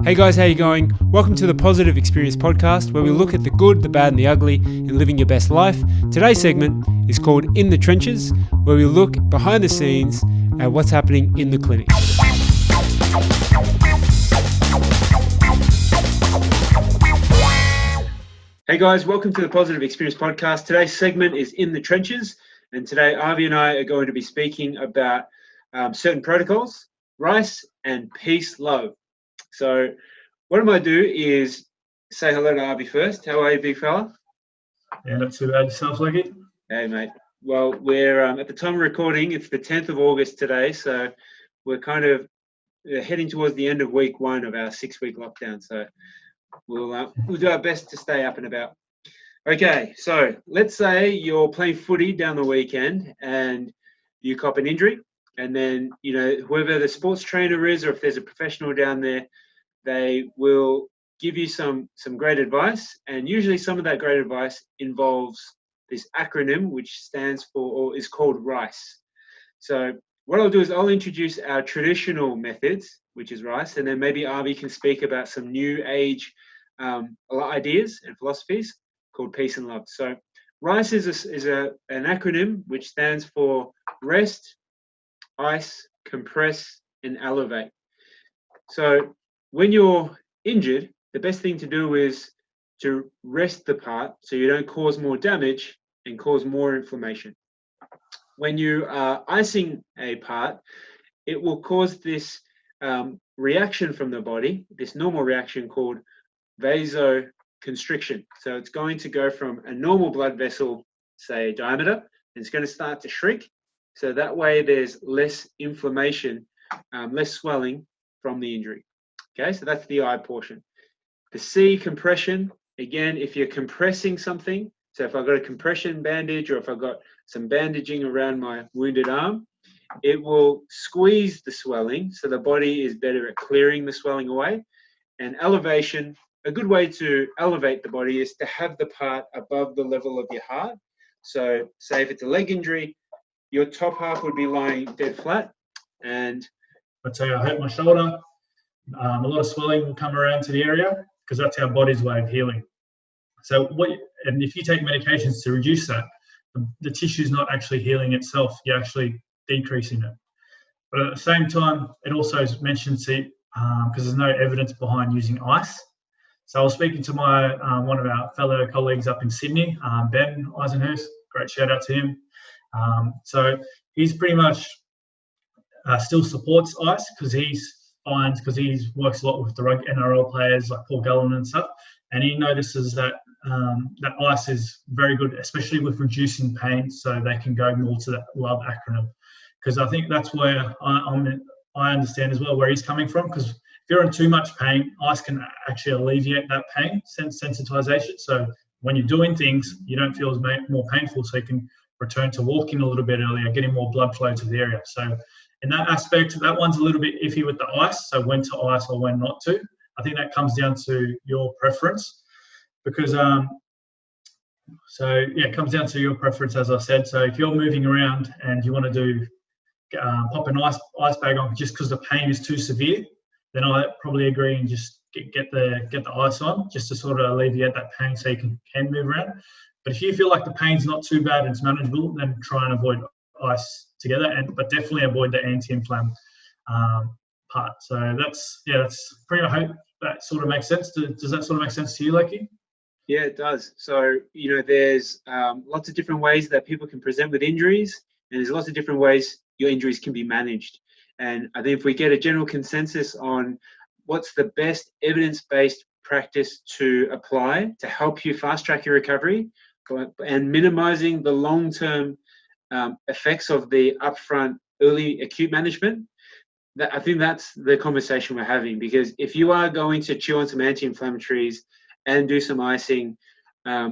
Hey guys, how you going? Welcome to the Positive Experience podcast, where we look at the good, the bad and the ugly in living your best life. Today's segment is called In the Trenches, where we look behind the scenes at what's happening in the clinic. Hey guys, welcome to the Positive Experience podcast. Today's segment is In the Trenches, and today Aarvi and I are going to be speaking about certain protocols, R.I.C.E and P.E.A.C.E L.O.V.E. So what I'm going to do is say hello to Aarvi first. How are you, big fella? Yeah, not too bad. Yourself, Leki? Hey, mate. Well, we're at the time of recording, it's the 10th of August today, so we're kind of heading towards the end of week 1 of our 6-week lockdown. So we'll do our best to stay up and about. Okay, so let's say you're playing footy down the weekend and you cop an injury, and then whoever the sports trainer is, or if there's a professional down there, they will give you some great advice, and usually some of that great advice involves this acronym which stands for, or is called R.I.C.E. So what I'll do is I'll introduce our traditional methods, which is R.I.C.E, and then maybe Aarvi can speak about some new age ideas and philosophies called P.E.A.C.E and L.O.V.E. So R.I.C.E is an acronym which stands for rest, ice, compress, and elevate. So when you're injured, the best thing to do is to rest the part so you don't cause more damage and cause more inflammation. When you are icing a part, it will cause this reaction from the body, this normal reaction called vasoconstriction. So it's going to go from a normal blood vessel, say diameter, and it's going to start to shrink. So that way there's less inflammation, less swelling from the injury. Okay, so that's the I portion. The C, compression, again, if you're compressing something, so if I've got a compression bandage or if I've got some bandaging around my wounded arm, it will squeeze the swelling so the body is better at clearing the swelling away. And elevation, a good way to elevate the body is to have the part above the level of your heart. So say if it's a leg injury, your top half would be lying dead flat. And I'd say I hurt my shoulder. A lot of swelling will come around to the area because that's our body's way of healing. So and if you take medications to reduce that, the tissue's not actually healing itself. You're actually decreasing it. But at the same time, it also mentions it because there's no evidence behind using ice. So I was speaking to one of our fellow colleagues up in Sydney, Ben Eisenhurst. Great shout out to him. So he's pretty much still supports ice because he works a lot with the rugby NRL players like Paul Gallen and stuff, and he notices that that ice is very good, especially with reducing pain, so they can go more to that L.O.V.E acronym, because I think that's where I understand as well where he's coming from, because if you're in too much pain, ice can actually alleviate that pain, sensitization. So when you're doing things, you don't feel as more painful, so you can return to walking a little bit earlier, getting more blood flow to the area. So in that aspect, that one's a little bit iffy with the ice, so when to ice or when not to. I think that comes down to your preference, because it comes down to your preference, as I said. So if you're moving around and you want to do pop an ice bag on just because the pain is too severe, then I probably agree and just get the ice on just to sort of alleviate that pain so you can move around. But if you feel like the pain's not too bad and it's manageable, then try and avoid ice together, but definitely avoid the anti-inflam part. So that's pretty much, I hope that sort of makes sense. Does that sort of make sense to you, Leki? yeah, it does. So there's lots of different ways that people can present with injuries, and there's lots of different ways your injuries can be managed. And I think if we get a general consensus on what's the best evidence-based practice to apply to help you fast track your recovery and minimizing the long-term effects of the upfront early acute management, I think that's the conversation we're having. Because if you are going to chew on some anti-inflammatories and do some icing,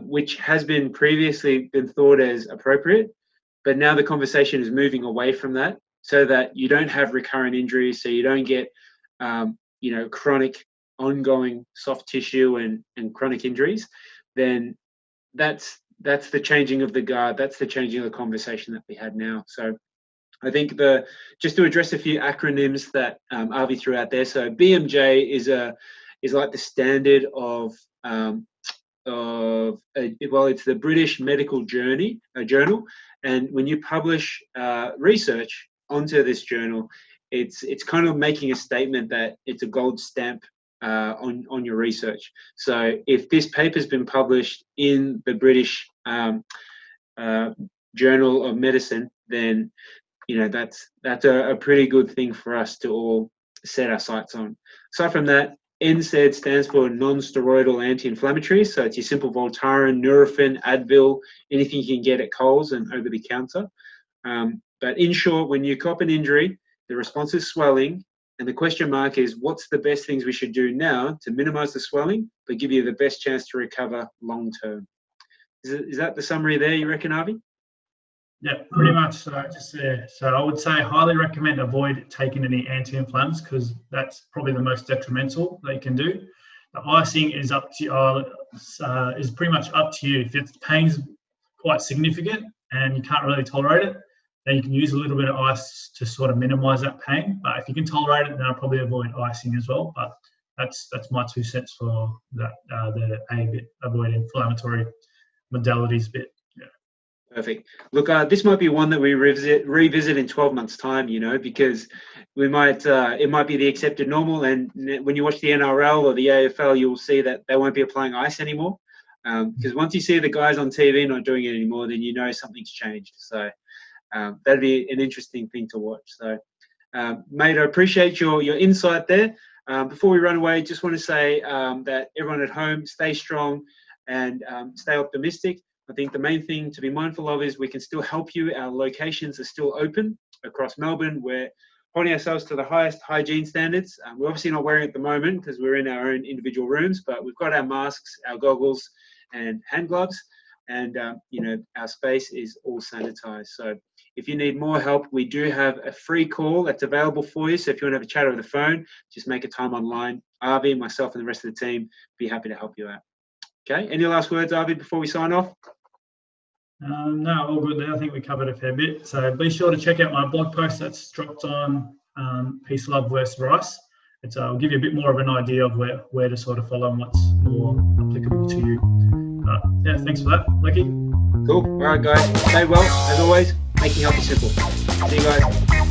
which has been previously been thought as appropriate, but now the conversation is moving away from that, so that you don't have recurrent injuries, so you don't get chronic ongoing soft tissue and chronic injuries, then that's the changing of the guard. That's the changing of the conversation that we had now. So I think just to address a few acronyms that Aarvi threw out there. So BMJ is a is like the standard of it's the British Medical Journal, and when you publish research onto this journal, it's kind of making a statement that it's a gold stamp on your research. So if this paper's been published in the British Journal of Medicine, then that's a pretty good thing for us to all set our sights on. Aside from that, NSAID stands for non-steroidal anti-inflammatory, so it's your simple Voltaren, Nurofen, Advil, anything you can get at Coles and over the counter. But in short, when you cop an injury, the response is swelling, and the question mark is, what's the best things we should do now to minimize the swelling, but give you the best chance to recover long-term? Is that the summary there, you reckon, Aarvi? Yeah, pretty much. So I would say highly recommend avoid taking any anti-inflammatories, because that's probably the most detrimental that you can do. The icing is is pretty much up to you. If the pain's quite significant and you can't really tolerate it, then you can use a little bit of ice to sort of minimize that pain. But if you can tolerate it, then I'll probably avoid icing as well. But that's my 2 cents for that. The A bit, avoid inflammatory modalities bit. Perfect. Look, this might be one that we revisit in 12 months' time, because we might it might be the accepted normal, and when you watch the NRL or the AFL, you'll see that they won't be applying ice anymore. Because once you see the guys on TV not doing it anymore, then something's changed. So that'd be an interesting thing to watch. So, mate, I appreciate your insight there. Before we run away, just want to say that everyone at home, stay strong and stay optimistic. I think the main thing to be mindful of is we can still help you. Our locations are still open across Melbourne. We're holding ourselves to the highest hygiene standards. We're obviously not wearing it at the moment because we're in our own individual rooms, but we've got our masks, our goggles, and hand gloves, and our space is all sanitized. So if you need more help, we do have a free call that's available for you. So if you want to have a chat over the phone, just make a time online. Aarvi, myself, and the rest of the team be happy to help you out. Okay, any last words, Aarvi, before we sign off? No, all good there. I think we covered a fair bit. So be sure to check out my blog post that's dropped on P.E.A.C.E L.O.V.E versus R.I.C.E. I'll give you a bit more of an idea of where to sort of follow and what's more applicable to you. Yeah, thanks for that, Leki. Cool. All right, guys. Stay well, as always. Making healthy simple. See you guys.